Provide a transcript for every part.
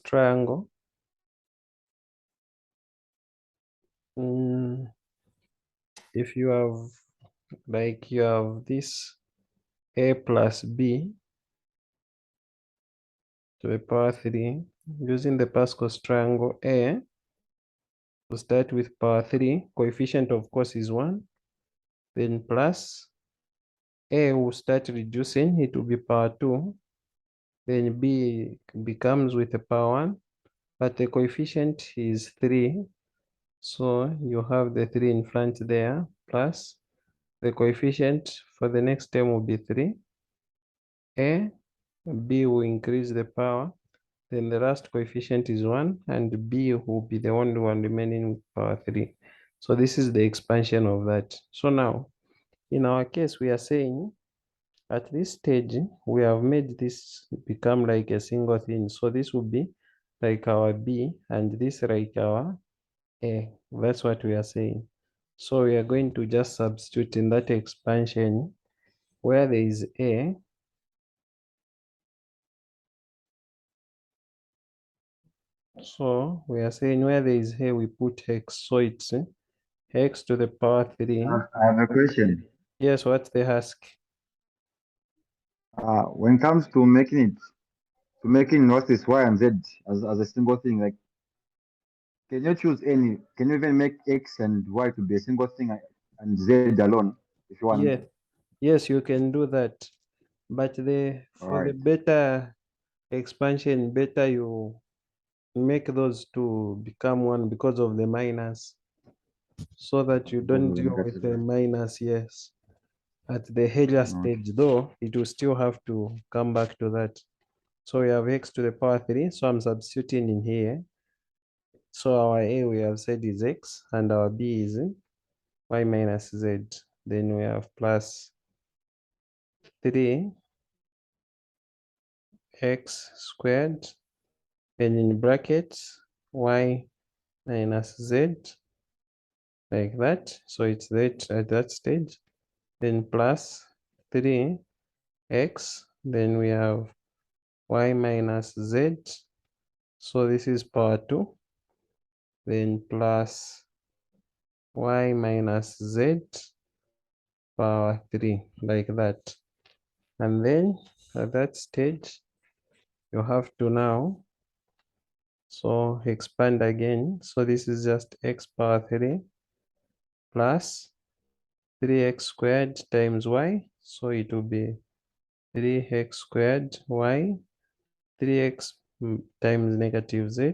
triangle. If you have this a plus b to the power 3, using the Pascal's triangle, a will start with power 3, coefficient of course is 1, then plus a will start reducing, it will be power 2, then b becomes with a power 1, but the coefficient is 3, so you have the 3 in front there, plus the coefficient for the next term will be 3, b will increase the power, then the last coefficient is 1, and b will be the only one remaining with power 3. So this is the expansion of that. So now, in our case, we are saying at this stage, we have made this become like a single thing. So this will be like our b, and this like our a. That's what we are saying. So we are going to just substitute in that expansion where there is a. So we are saying where there is a, we put x. So it's x to the power 3. I have a question. Yes, what they ask? When it comes to making what is y and z as a single thing, like, can you choose any? Can you even make x and y to be a single thing and z alone if you want? Yes, yes, you can do that. But All for the right. better expansion, better you make those to become one because of the minus, so that you Because don't of the deal with negative. the minus, yes. At the earlier Okay. stage, though, it will still have to come back to that. So we have x to the power 3, so I'm substituting in here. So our a we have said is x, and our b is y minus z. Then we have plus 3 x squared, and in brackets y minus z, like that. So it's that at that stage. Then plus 3x, then we have y minus z. So this is power 2. Then plus y minus z power 3, like that. And then at that stage, you have to now, so expand again. So this is just x power 3 plus 3x squared times y. So it will be 3x squared y, 3x times negative z.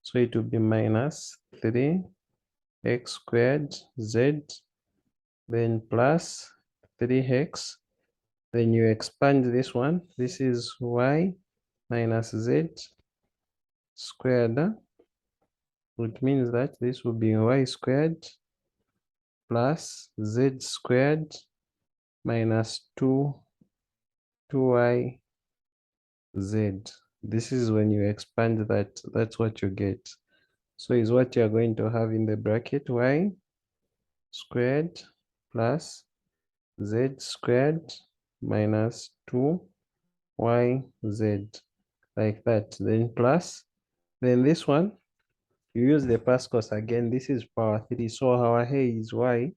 So it will be minus 3x squared z, then plus 3x. Then you expand this one. This is y minus z squared. It means that this will be y squared plus z squared minus 2y z. This is when you expand that, that's what you get. So is what you're going to have in the bracket, y squared plus z squared minus 2yz, like that. Then plus, then this one, you use the Pascal's again. This is power 3. So our a is y,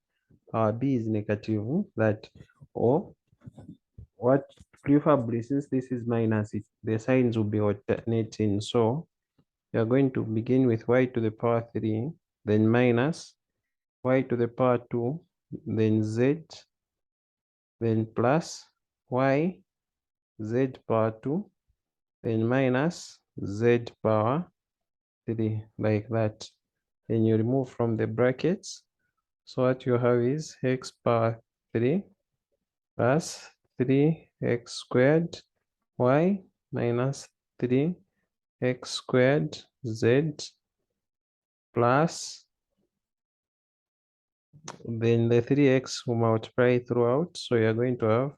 our b is negative, that, or what, preferably since this is minus, the signs will be alternating. So you're going to begin with y to the power 3, then minus y to the power 2, then z, then plus y z power 2, then minus z power 3, like that. Then you remove from the brackets. So what you have is x power 3 plus 3x squared y minus 3x squared z plus, then the 3x will multiply throughout. So you're going to have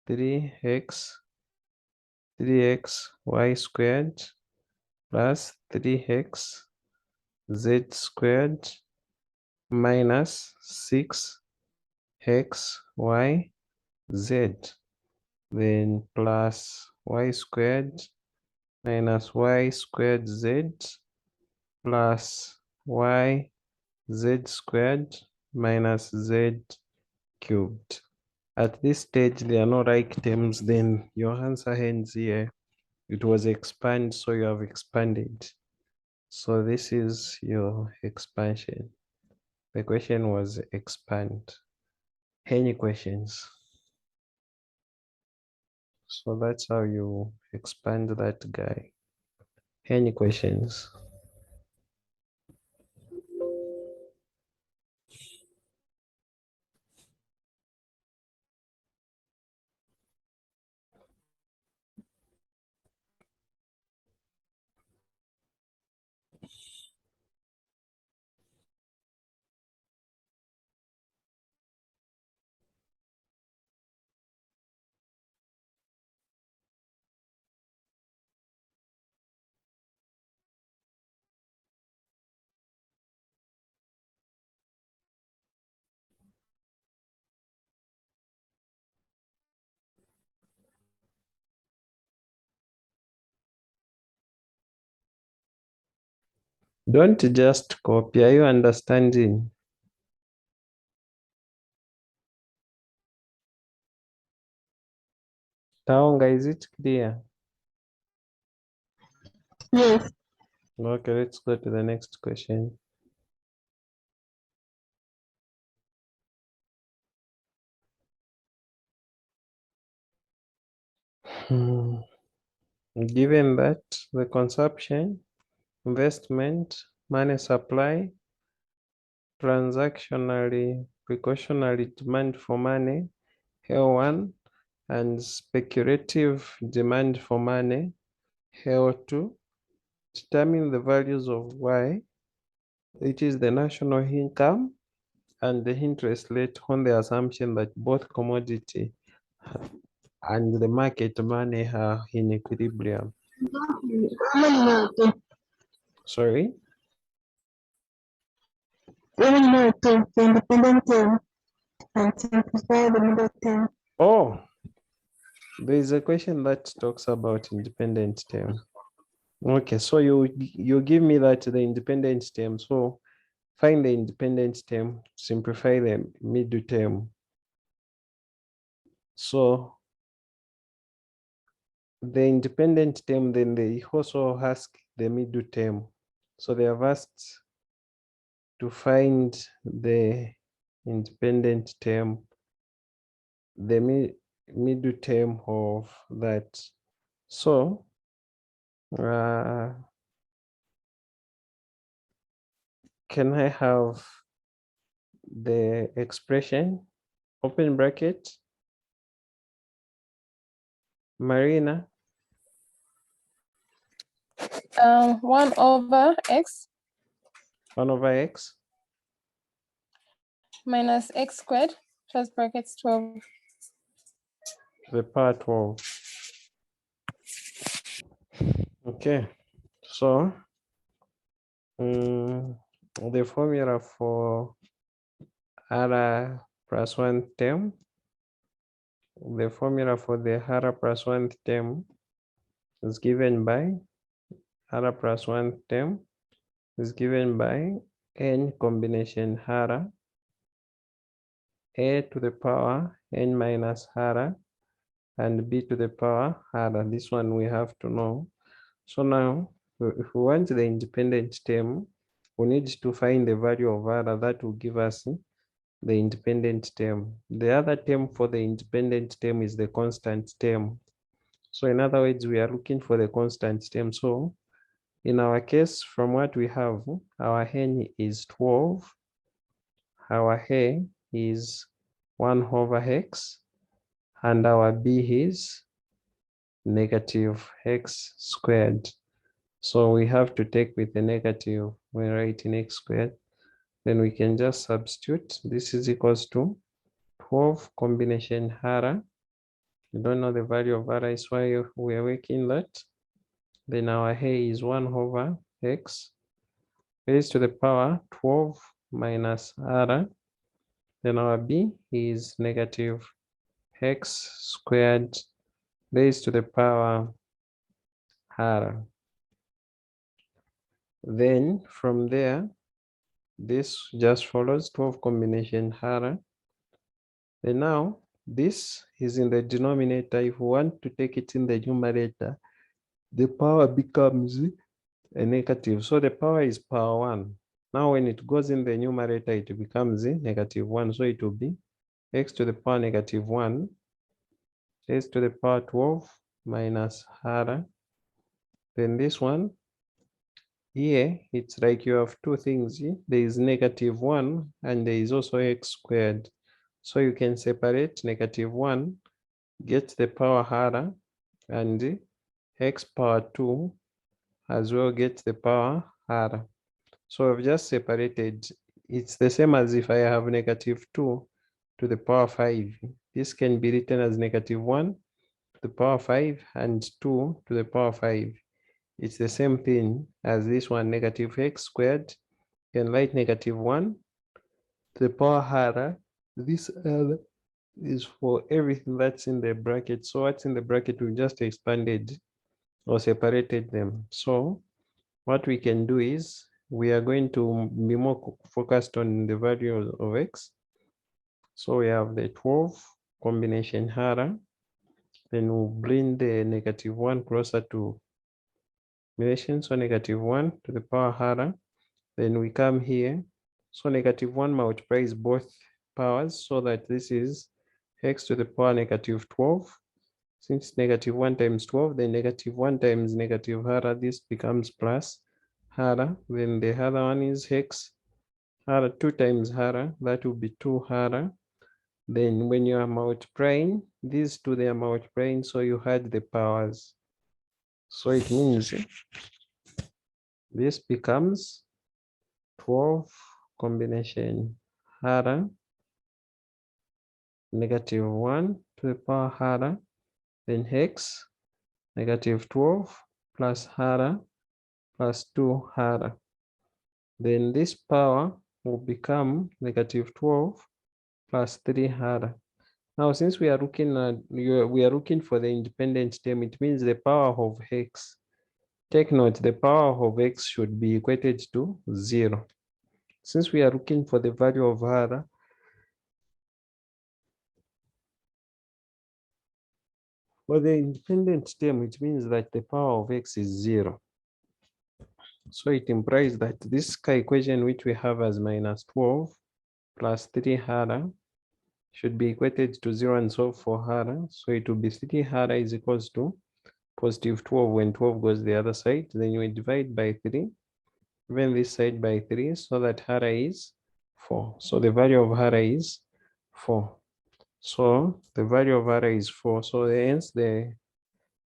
3x y squared plus 3x z squared minus 6x y z, then plus y squared minus y squared z plus y z squared minus z cubed. At this stage, there are no like terms, then your answer ends here. It was expand, so you have expanded. So this is your expansion. The question was expand. Any questions? So that's how you expand that guy. Any questions? Don't just copy. Are you understanding? Taonga, is it clear? Yes. Okay, let's go to the next question. Given that the consumption, investment, money supply, transactionally, precautionary demand for money, L1, and speculative demand for money, L2, determine the values of Y, which is the national income, and the interest rate on the assumption that both commodity and the market money are in equilibrium. Sorry? The independent term and simplify the middle term. Oh, there is a question that talks about independent term. Okay, so you give me that the independent term. So find the independent term, simplify the middle term. So the independent term, then they also ask the middle term. So they have asked to find the independent term, the middle term of that. So can I have the expression, open bracket, Marina? 1 over x 1 over x minus x squared plus brackets 12. to the power 12. Okay, so the formula for r plus 1 term, the formula for the r plus 1 term is given by r plus 1 term is given by n combination r a to the power n minus r and b to the power r. This one we have to know. So now, if we want the independent term, we need to find the value of r that will give us the independent term. The other term for the independent term is the constant term. So in other words, we are looking for the constant term. So in our case, from what we have, our n is 12, our a is 1 over x, and our b is negative x squared. So we have to take with the negative when writing x squared. Then we can just substitute. This is equals to 12 combination r. You don't know the value of r, is why we are making that. Then our a is 1 over x raised to the power 12 minus r. Then our b is negative x squared raised to the power hara. Then from there, this just follows 12 combination hara. And now this is in the denominator. If we want to take it in the numerator, the power becomes a negative. So the power is power 1. Now when it goes in the numerator, it becomes negative 1. So it will be x to the power negative 1, x to the power 12 minus hara. Then this one here, it's like you have two things. There is negative 1 and there is also x squared. So you can separate negative 1, get the power hara, and x power 2 as well get the power hara. So I've just separated. It's the same as if I have negative 2 to the power 5. This can be written as negative 1 to the power 5 and 2 to the power 5. It's the same thing as this one, negative x squared. You can write negative 1 to the power hara. This L is for everything that's in the bracket. So what's in the bracket, we just expanded or separated them. So what we can do is we are going to be more focused on the value of x. So we have the 12 combination hara. Then we'll bring the negative 1 closer to combination. So negative 1 to the power hara. Then we come here. So negative 1 multiplies both powers so that this is x to the power negative 12. Since negative 1 times 12, then negative 1 times negative hara, this becomes plus hara. Then the other one is x hara 2 times hara, that will be 2 hara. Then when you are multiplying, these two, they are multiplying, so you add the powers. So it means this becomes 12 combination hara negative 1 to the power hara, then x negative 12 plus hara plus 2 hara. Then this power will become negative 12 plus 3 hara. Now, since we are looking at we are looking for the independent term, it means the power of x. Take note, the power of x should be equated to 0. Since we are looking for the value of hara, for the independent term, it means that the power of x is 0. So it implies that this equation, which we have as minus 12 plus 3 hara, should be equated to 0 and solve for hara. So it will be 3 hara is equals to positive 12 when 12 goes the other side. Then you divide by 3, even this side by 3, so that hara is 4. So the value of hara is 4. So the value of hara is 4. So hence the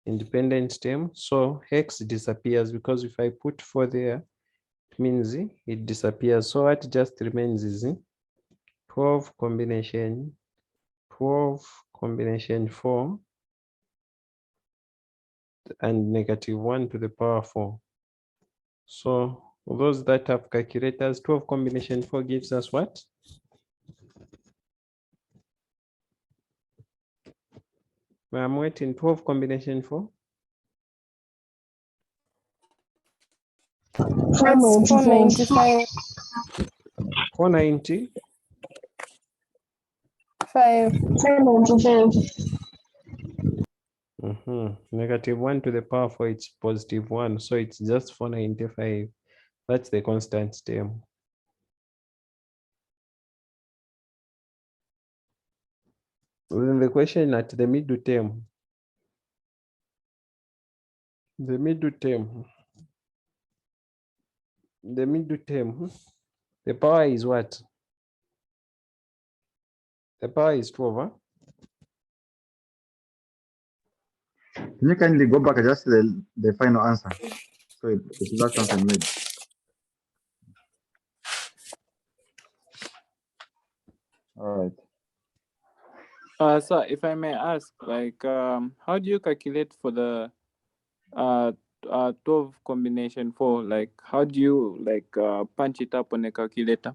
independent term. So x disappears because if I put 4 there, it means it disappears. So what just remains is 12 combination 4 and negative 1 to the power 4. So those that have calculators, 12 combination 4 gives us what? I'm waiting. 12 combination 4. That's 495. 490. 5. Negative 1 to the power 4, it's positive 1. So it's just 495. That's the constant term. Then the question at the middle term. The middle term, the power is what? The power is 12, huh? Can you kindly go back and just the final answer? So it's last answer made. All right. Sir, if I may ask, like, how do you calculate for the 12 combination 4? Like, how do you punch it up on a calculator?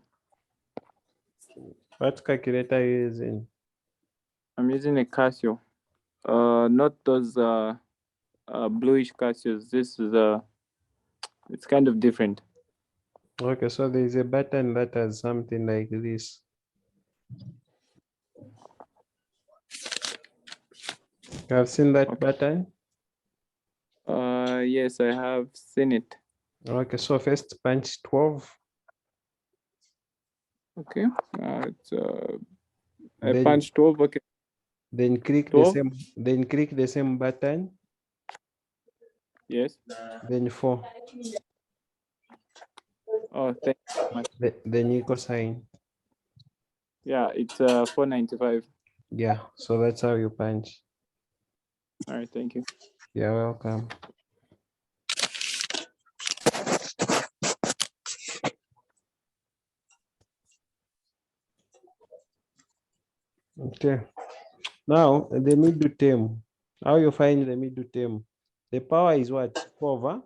What calculator are you using? I'm using a Casio. Not those bluish Cassius. This is it's kind of different. Okay, so there is a button that has something like this. You have seen that button? Yes, I have seen it. Okay, so first punch 12. Okay. It's I Then- punched 12. Okay. Then click the 12? same. Then click the same button. Yes. Then 4. Oh, thank you so much. Then equal sign. Yeah, it's 495. Yeah. So that's how you punch. All right, thank you. You're welcome. Okay. Now the middle term. How you find the middle term? The power is what? 12, huh?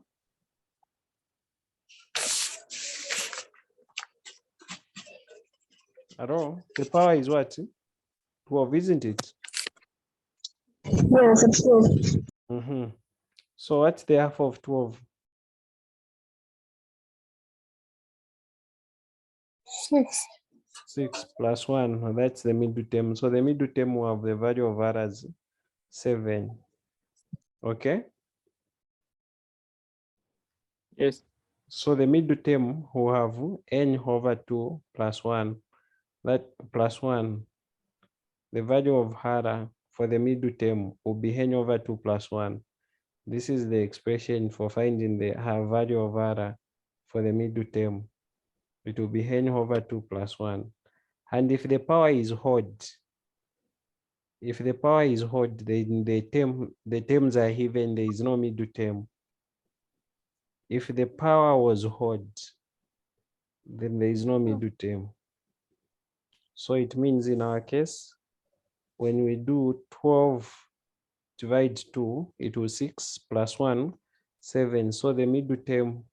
Hello? The power is what? 12, isn't it? Yes, it's true. So what's the half of 12? 6. 6 plus 1. That's the middle term. So the middle term will have the value of r as 7. Okay? Yes. So the middle term will have n over 2 plus 1. That plus 1. The value of r for the middle term will be n over 2 plus 1. This is the expression for finding the value of r for the middle term. It will be n over 2 plus 1. And if the power is odd, then the terms are even, there is no middle term. If the power was odd, then there is no middle term. So it means in our case, when we do 12 divide 2, it was 6 plus 1, 7. So the middle term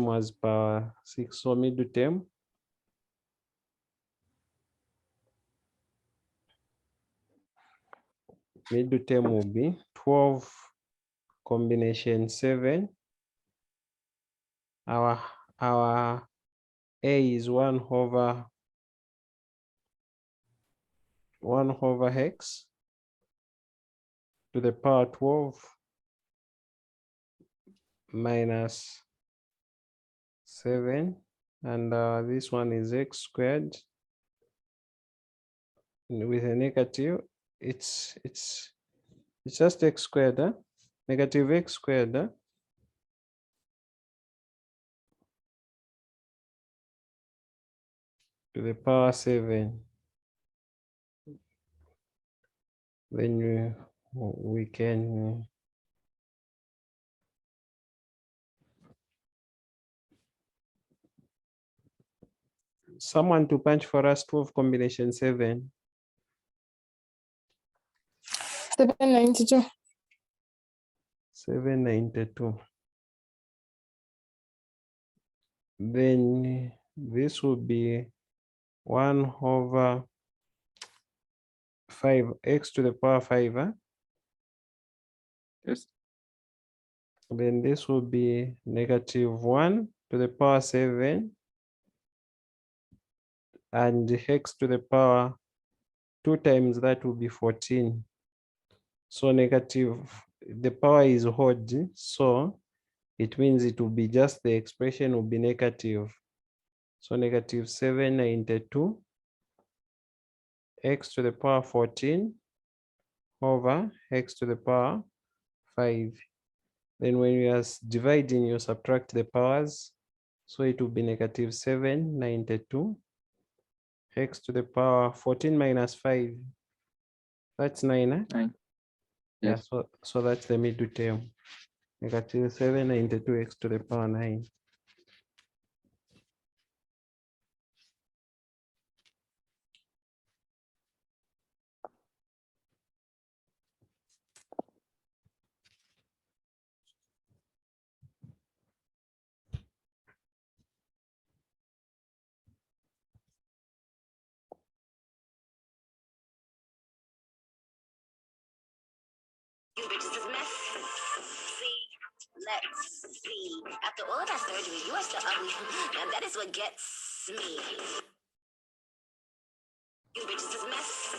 was power 6. So middle term will be 12 combination 7. Our a is 1 over x to the power 12 minus 7, and this one is x squared, and with a negative, it's just x squared, huh? Negative x squared, huh? To the power 7. Then we can someone to punch for us 12 combination 7. 792. 792. Then this would be 1 over 5 x to the power 5, huh? Yes. Then this will be negative 1 to the power 7, and x to the power 2 times that will be 14. So negative, the power is odd, so it means it will be just the expression will be negative. So negative 792 x to the power 14 over x to the power 5. Then when you are dividing, you subtract the powers. So it will be negative 792 x to the power 14 minus 5. That's 9, eh? 9. Yeah, Yes. so that's the middle term. Negative 792 x to the power 9. You bitches is messy. Let's see. After all of that surgery, you are still ugly. Now that is what gets me. You bitches is messy.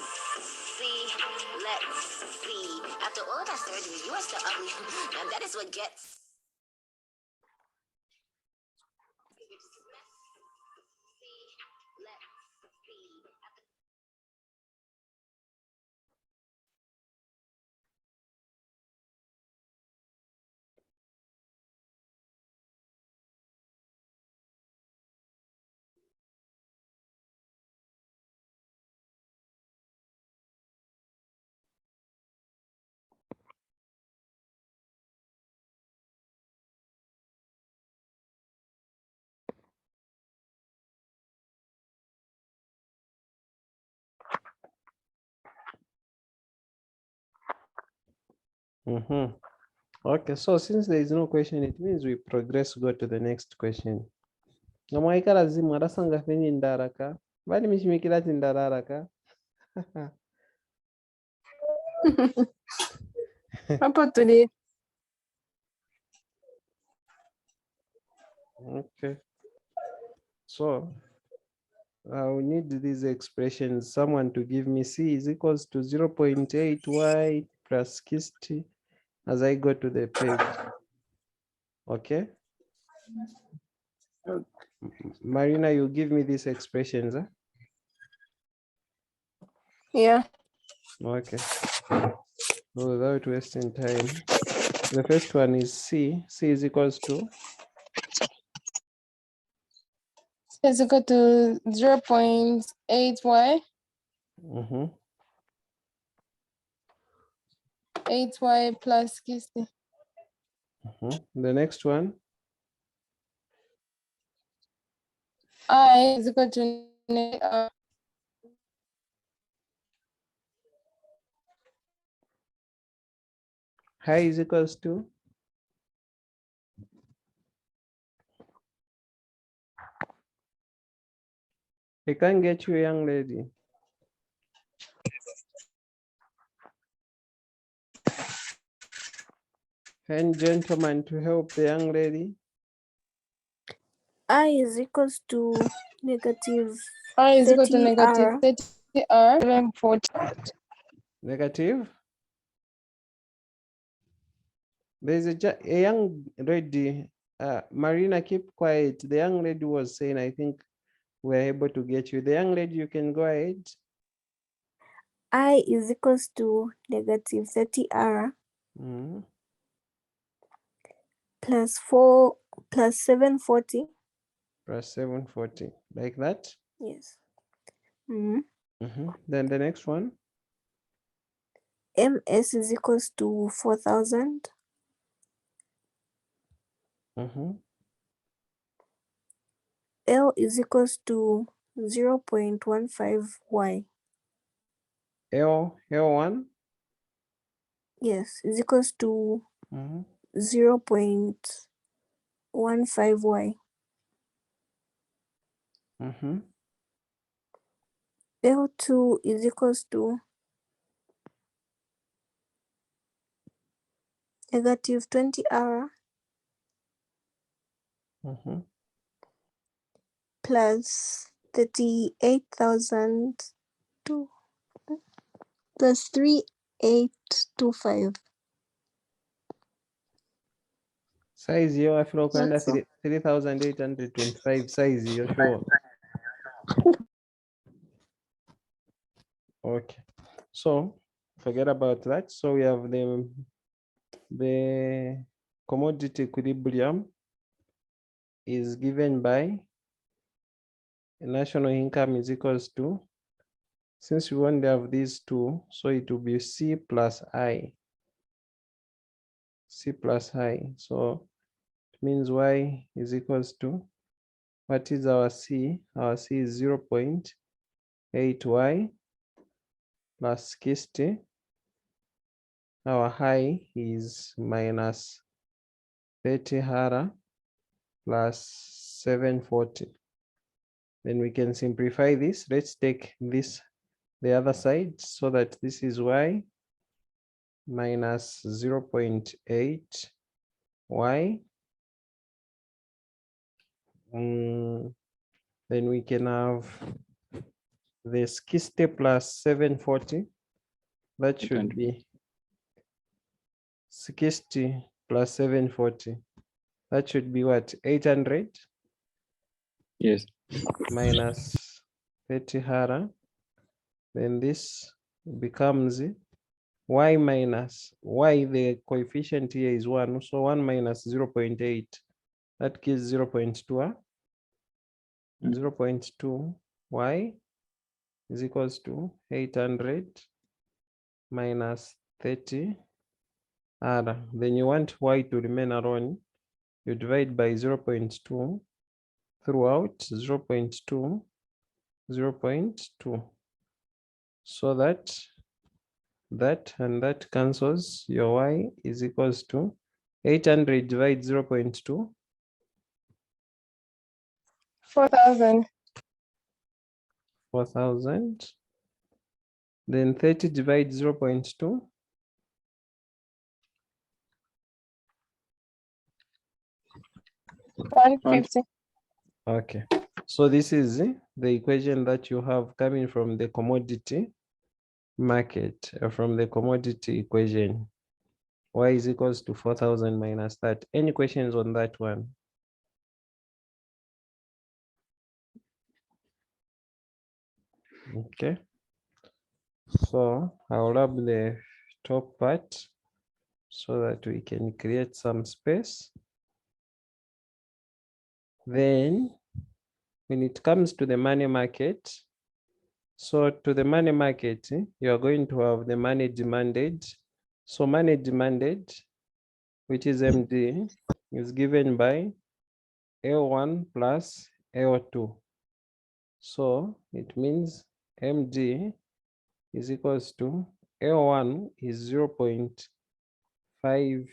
Let's see. After all of that surgery, you are still ugly. Now that is what gets. You bitches is messy. Let's see. Okay, so since there is no question, it means we progress, go to the next question. Namwaikala zimu arasanga fenye ndaraka. Bali mishimikira tindararaka. Hapo tuli Okay. So we need these expressions. Someone to give me C is equals to 0.8y plus 60 as I go to the page. Okay. Marina, you give me these expressions. Huh? yeah. Okay. So without wasting time, the first one is C. C is equals to Is equal to 0.8y. 8y plus 60. The next one. I is equal to High is equals to I can't get you, young lady. And gentlemen to help the young lady. I is equals to negative I is equal to 30 negative R. 30 R 740. Negative. There's a young lady. Marina, keep quiet. The young lady was saying, I think we're able to get you. The young lady, you can go ahead. I is equals to negative 30 R plus 4 plus 740. Plus 740, like that. Yes. Then the next one. MS is equals to 4000. L is equals to 0.15Y. L1. Yes, is equals to 0.15Y. L2 is equals to negative 20 R plus 38,000 plus 3825. Size here, I feel kind of That's all. 3,825 size here, sure. Okay, so forget about that. So we have the commodity equilibrium is given by national income is equals to, since we only have these two, so it will be C plus I. C plus I. So it means Y is equals to, what is our C? Our C is 0.8Y plus 60. Our high is minus 30 hara plus 740. Then we can simplify this. Let's take this the other side so that this is Y minus 0.8 y. Then we can have the 60 plus 740. That should 800. be 60 plus 740. That should be what? 800 Yes. minus 30 hara. Then this becomes y minus y. The coefficient here is 1. So 1 minus 0.8. That gives 0.2. 0.2 y is equals to 800 minus 30 r. Then you want y to remain alone. You divide by 0.2 throughout 0.2, 0.2. So that and that cancels. Your y is equals to 800 divided 0.2. 4,000. 4,000. Then 30 divided 0.2. 150. Okay. So this is the equation that you have coming from the commodity market, from the commodity equation. Y is equals to 4,000 minus that. Any questions on that one? Okay. So I'll rub the top part so that we can create some space. Then when it comes to the money market, so to the money market, you are going to have the money demanded. So money demanded, which is MD, is given by L1 plus L2. So it means MD is equals to L1 is 0.5,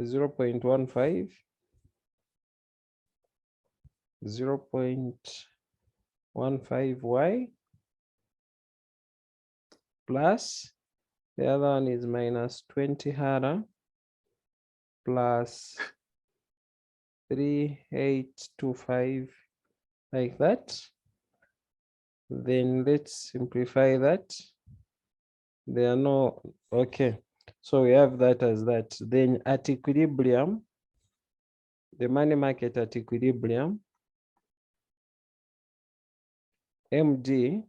0.15, 0.15y plus the other one is minus 20 hara plus 3825, like that. Then let's simplify that. There are no, okay. So we have that as that. Then at equilibrium, the money market at equilibrium, MD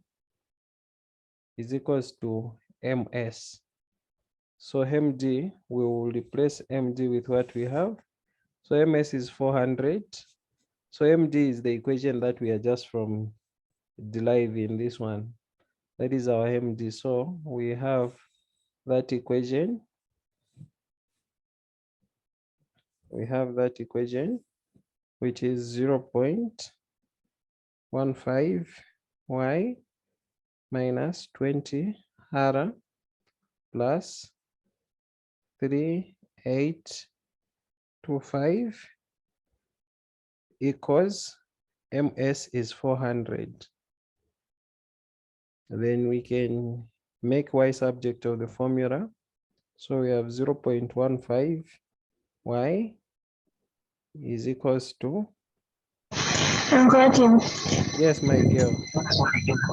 is equals to MS. So MD, we will replace MD with what we have. So MS is 400. So MD is the equation that we are just from deriving this one. That is our MD. So we have that equation. We have that equation, which is 0.15y minus 20 hara plus 3825 equals MS is 400. Then we can make y subject of the formula. So we have 0.15 y is equals to, I'm correcting. yes, my girl.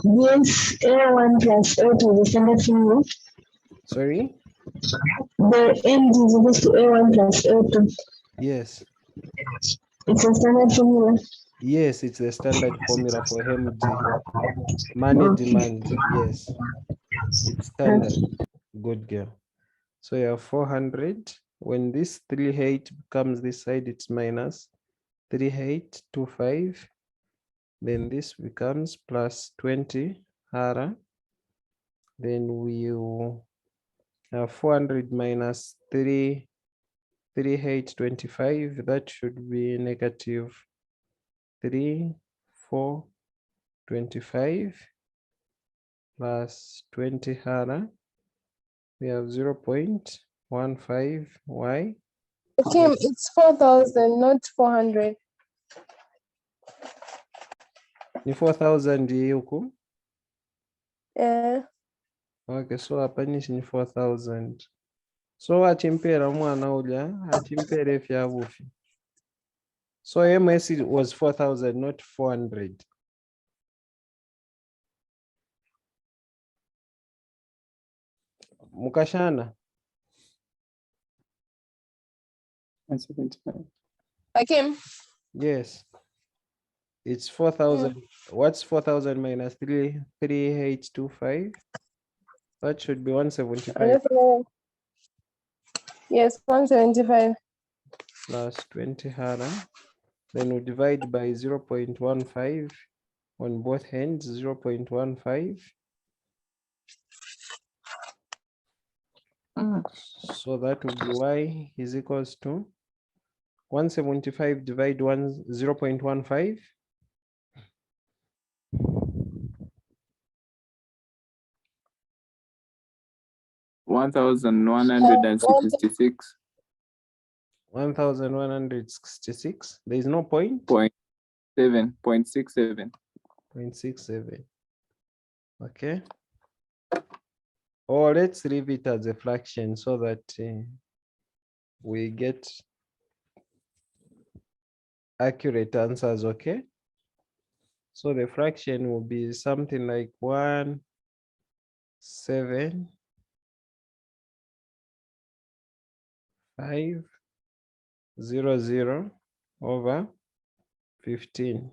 Yes, A1 plus A2 is the standard formula. Sorry? The MD is equals to A1 plus A2. Yes. It's a standard formula. Yes, it's the standard formula for MD. Money Okay. demand. Yes, it's standard. Good girl. So you have 400. When this 38 becomes this side, it's minus 3825. Then this becomes plus 20 hara. Then we'll have 400 minus 3825. That should be negative 3425 plus 20 hara. We have 0.15y. Kim, it's 4,000, not 400. Ni 4,000 hii huku. Yeah. Okay, so hapa ni 4,000. So achimpera mwana uja achimpere fya bufi. So MS was 4,000, not 400. Mukashana. 175. Hakim. Yes. It's 4,000. What's 4,000 minus 3,825? That should be 175 Yes, 175. plus 20 hara. Then we divide by 0.15 on both hands, 0.15. So that would be y is equals to 175 divide 0.15. 1,166. 1,166. There is no point. 0.67. 0.67. Okay. Or let's leave it as a fraction so that we get accurate answers. Okay. So the fraction will be something like 1,7,500 over 15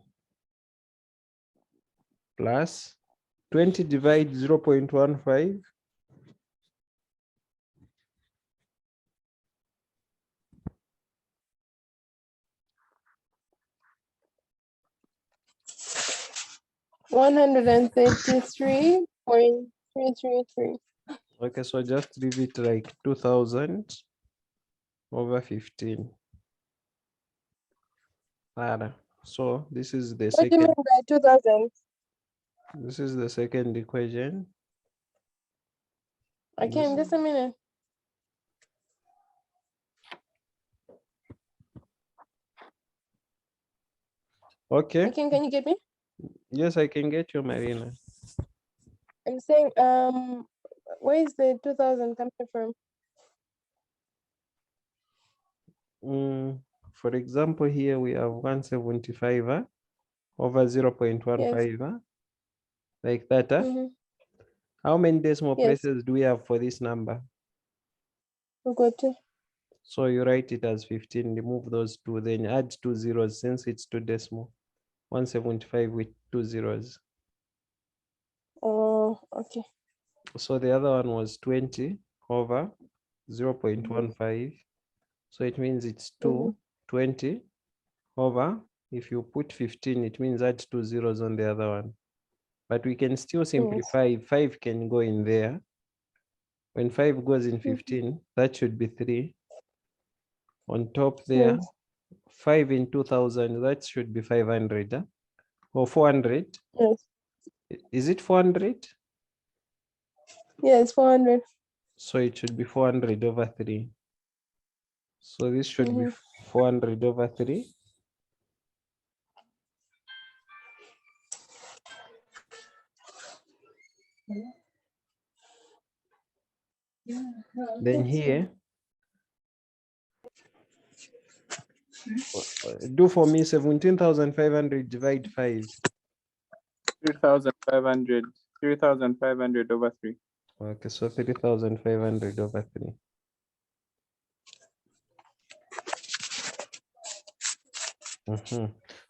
plus 20 divide 0.15. 133.333. Okay, so just leave it like 2,000 over 15. So this is the What do you mean second. by 2000? This is the second equation. Hakim, just a minute. Okay. Hakim, can you get me? Yes, I can get you, Marina. I'm saying, where is the 2000 coming from? For example, here we have 175 over 0.15, Yes. like that. Mm-hmm. How many decimal Yes. places do we have for this number? We got it. So you write it as 15, remove those two, then add 2 zeros since it's two decimal. 175 with 2 zeros. Oh, okay. So the other one was 20 over 0.15. So it means it's 20 over, if you put 15, it means add 2 zeros on the other one. But we can still simplify. 5 can go in there. When 5 goes in 15, that should be 3. On top there, Yes. 5 in 2,000, that should be 500 or 400. Yes. Is it 400? Yes, 400. So it should be 400 over 3. So this should be 400 over 3. Then here, do for me 17,500 divide 5. 3,500. 3,500 over 3. Okay, so 3,500 over 3.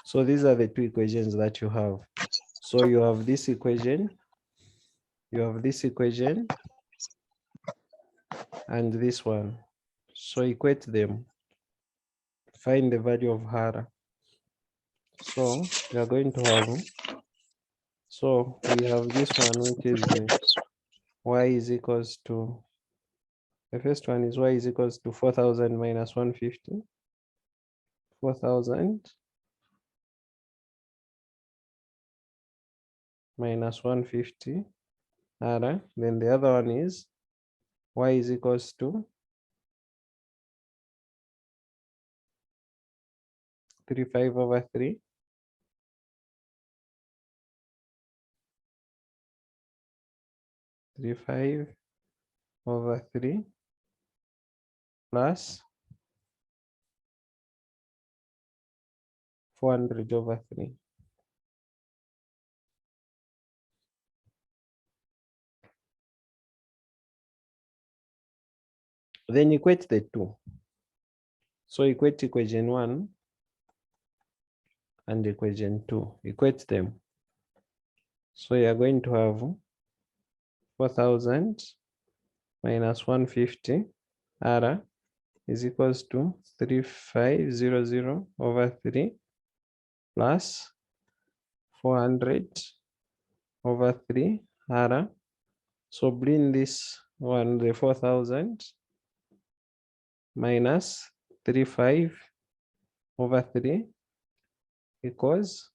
So these are the two equations that you have. So you have this equation, you have this equation, and this one. So equate them. Find the value of hara. So we are going to have, so we have this one, which is y is equals to, the first one is y is equals to 4,000 minus 150. 4,000 minus 150 hara. Then the other one is y is equals to 35 over 3. 35 over 3 plus 400 over 3. Then equate the two. So equate equation 1 and equation 2. Equate them. So you are going to have 4,000 minus 150 R is equals to 3500 over 3 plus 400 over 3 R. So bring this one, the 4,000 minus 35 over 3 equals